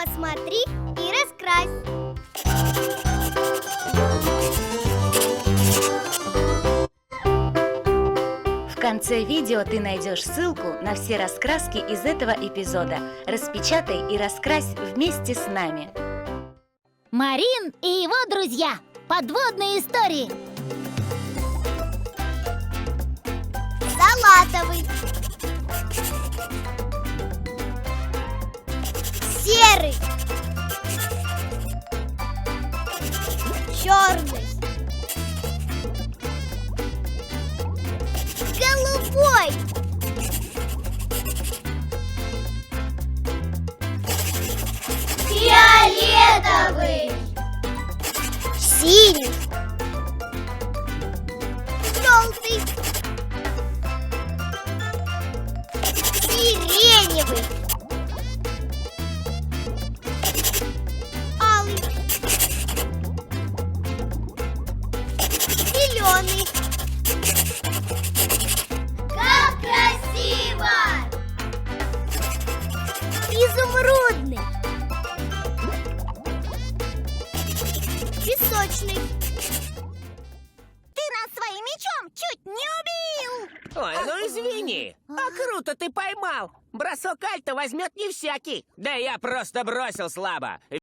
Посмотри и раскрась. В конце видео ты найдешь ссылку на все раскраски из этого эпизода. Распечатай и раскрась вместе с нами. Марин и его друзья. Подводные истории. Салатовый, серый, черный, голубой, фиолетовый, синий, желтый, сиреневый, алый, зеленый. Как красиво! Изумрудный, песочный. Ты нас своим мечом чуть не убил. Ой, ну извини. А круто ты поймал. Бросок альта возьмет не всякий. Да я просто бросил слабо.